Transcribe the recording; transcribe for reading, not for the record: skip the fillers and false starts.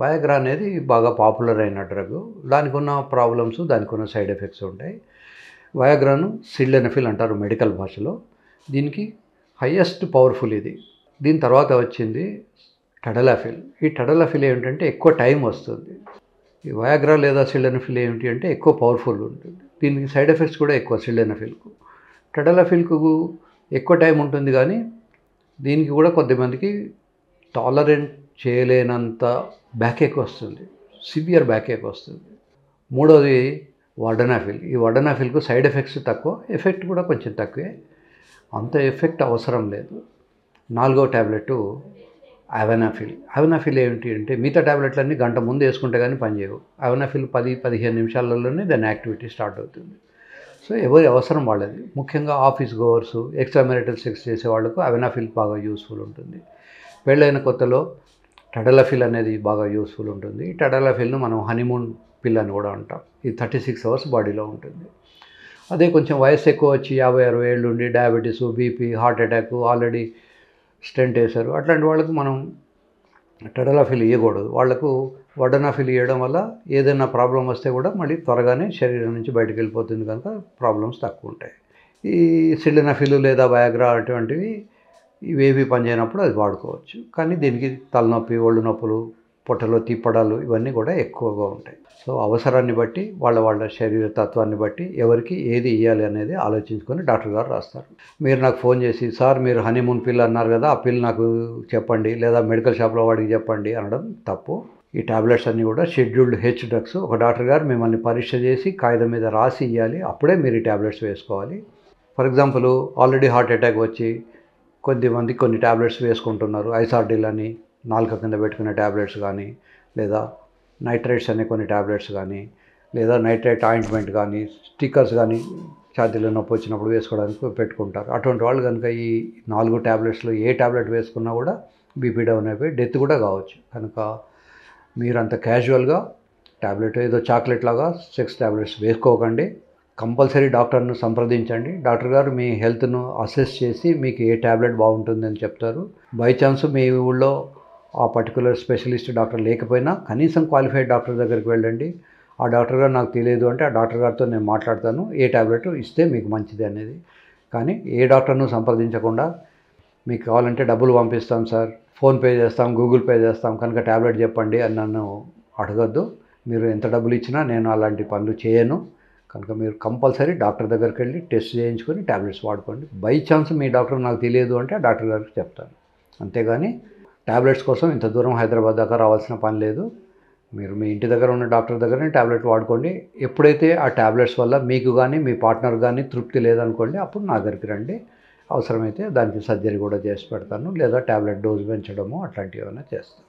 Viagra అనేది బాగా popular అయిన డ్రగ్. దానికి ఉన్న ప్రాబ్లమ్స్, దానికి ఉన్న సైడ్ ఎఫెక్ట్స్ ఉంటాయి. వయాగ్రాను సిల్డెనఫిల్ అంటారు మెడికల్ భాషలో. దీనికి హైయెస్ట్ పవర్ఫుల్ ఇది. దీని తర్వాత వచ్చింది టడలాఫిల్. ఈ టడలాఫిల్ ఏమిటంటే ఎక్కువ టైం వస్తుంది. ఈ వయాగ్రా లేదా సిల్డెనఫిల్ ఏమిటి అంటే ఎక్కువ పవర్ఫుల్ ఉంటుంది. దీనికి సైడ్ ఎఫెక్ట్స్ కూడా ఎక్కువ సిల్డెనఫిల్కు. టడలాఫిల్కు ఎక్కువ టైం ఉంటుంది కానీ దీనికి కూడా కొద్దిమందికి టాలరెంట్ చేయలేనంత బ్యాకేక్ వస్తుంది, సివియర్ బ్యాకేక్ వస్తుంది. మూడోది వార్డనాఫిల్. ఈ వార్డనాఫిల్కు సైడ్ ఎఫెక్ట్స్ తక్కువ, ఎఫెక్ట్ కూడా కొంచెం తక్కువే, అంత ఎఫెక్ట్ అవసరం లేదు. నాలుగో ట్యాబ్లెట్ అవెనాఫిల్. అవెనాఫిల్ ఏమిటి అంటే మిగతా ట్యాబ్లెట్లన్నీ గంట ముందు వేసుకుంటే కానీ పనిచేయవు. అవెనాఫిల్ 10-15 నిమిషాలలోనే దాని యాక్టివిటీ స్టార్ట్ అవుతుంది. సో ఎవరి అవసరం వాళ్ళది. ముఖ్యంగా office goers, extra marital sex చేసే వాళ్ళకు అవెనాఫిల్ బాగా యూస్ఫుల్ ఉంటుంది. పెళ్ళైన కొత్తలో టడలాఫిల్ అనేది బాగా యూస్ఫుల్ ఉంటుంది. ఈ టడలాఫిల్ను మనం హనీమూన్ పిల్ అని కూడా అంటాం. ఇది 36 అవర్స్ బాడీలో ఉంటుంది. అదే కొంచెం వయసు ఎక్కువ వచ్చి 50-60 ఏళ్ళు ఉండి diabetes, BP, heart attack, already stent వేశారు, అట్లాంటి వాళ్ళకు మనం టడలాఫిల్ ఇవ్వకూడదు. వాళ్లకు వార్డనాఫిల్ ఇవ్వడం వల్ల ఏదైనా ప్రాబ్లం వస్తే కూడా మళ్ళీ త్వరగానే శరీరం నుంచి బయటకు వెళ్ళిపోతుంది కనుక ప్రాబ్లమ్స్ తక్కువ ఉంటాయి. ఈ సిల్డెనఫిల్ లేదా వయాగ్రా అటువంటివి ఇవేవి పనిచేయనప్పుడు అది వాడుకోవచ్చు. కానీ దీనికి తలనొప్పి, ఒళ్ళు నొప్పులు, పొట్టలో తిప్పడాలు ఇవన్నీ కూడా ఎక్కువగా ఉంటాయి. సో అవసరాన్ని బట్టి వాళ్ళ శరీర తత్వాన్ని బట్టి ఎవరికి ఏది ఇవ్వాలి అనేది ఆలోచించుకొని డాక్టర్ గారు రాస్తారు. మీరు నాకు ఫోన్ చేసి సార్ మీరు హనీమూన్ పిల్ అన్నారు కదా, ఆ పిల్ నాకు చెప్పండి లేదా మెడికల్ షాప్లో వాడికి చెప్పండి అనడం తప్పు. ఈ టాబ్లెట్స్ అన్నీ కూడా షెడ్యూల్డ్ హెచ్ డ్రగ్స్. ఒక డాక్టర్ గారు మిమ్మల్ని పరీక్ష చేసి కాగితం మీద రాసి ఇవ్వాలి, అప్పుడే మీరు ఈ టాబ్లెట్స్ వేసుకోవాలి. For example already heart attack వచ్చి కొద్దిమంది కొన్ని టాబ్లెట్స్ వేసుకుంటున్నారు. ఐసార్డిల్ అని నాలుక కింద పెట్టుకునే టాబ్లెట్స్ కానీ, లేదా నైట్రేట్స్ అనే కొన్ని టాబ్లెట్స్ కానీ, లేదా నైట్రేట్ ఆయింట్మెంట్ కానీ, స్టిక్కర్స్ కానీ ఛాతీలో నొప్పి వచ్చినప్పుడు వేసుకోవడానికి పెట్టుకుంటారు. అటువంటి వాళ్ళు కనుక ఈ 4 టాబ్లెట్స్లో ఏ టాబ్లెట్ వేసుకున్నా కూడా బీపీ డౌన్ అయిపోయి డెత్ కూడా కావచ్చు. కనుక మీరంత క్యాజువల్గా టాబ్లెట్ ఏదో చాక్లెట్ లాగా సెక్స్ టాబ్లెట్స్ వేసుకోకండి. కంపల్సరీ డాక్టర్ను సంప్రదించండి. డాక్టర్ గారు మీ హెల్త్ను అసెస్ చేసి మీకు ఏ టాబ్లెట్ బాగుంటుందని చెప్తారు. బై ఛాన్స్ మీ ఊళ్ళో ఆ పర్టికులర్ స్పెషలిస్ట్ డాక్టర్ లేకపోయినా కనీసం క్వాలిఫైడ్ డాక్టర్ దగ్గరికి వెళ్ళండి. ఆ డాక్టర్ గారు నాకు తెలియదు అంటే ఆ డాక్టర్ గారితో నేను మాట్లాడతాను ఏ టాబ్లెట్ ఇస్తే మీకు మంచిది అనేది. కానీ ఏ డాక్టర్ను సంప్రదించకుండా మీకు కావాలంటే డబ్బులు పంపిస్తాం సార్, ఫోన్పే చేస్తాం, గూగుల్ పే చేస్తాం కనుక టాబ్లెట్ చెప్పండి అని నన్ను అడగద్దు. మీరు ఎంత డబ్బులు ఇచ్చినా నేను అలాంటి పనులు చేయను. కనుక మీరు కంపల్సరీ డాక్టర్ దగ్గరికి వెళ్ళి టెస్ట్ చేయించుకొని టాబ్లెట్స్ వాడుకోండి. బై ఛాన్స్ మీ డాక్టర్ నాకు తెలియదు అంటే ఆ డాక్టర్ గారికి చెప్తాను. అంతేగాని టాబ్లెట్స్ కోసం ఇంత దూరం హైదరాబాద్ దాకా రావాల్సిన పని లేదు. మీరు మీ ఇంటి దగ్గర ఉన్న డాక్టర్ దగ్గరనే టాబ్లెట్ వాడుకోండి. ఎప్పుడైతే ఆ టాబ్లెట్స్ వల్ల మీకు కానీ మీ పార్ట్నర్ కానీ తృప్తి లేదనుకోండి, అప్పుడు నా దగ్గరికి రండి. అవసరమైతే దానికి సర్జరీ కూడా చేసి పెడతాను, లేదా టాబ్లెట్ డోస్ పెంచడము అట్లాంటివి ఏమైనా చేస్తాను.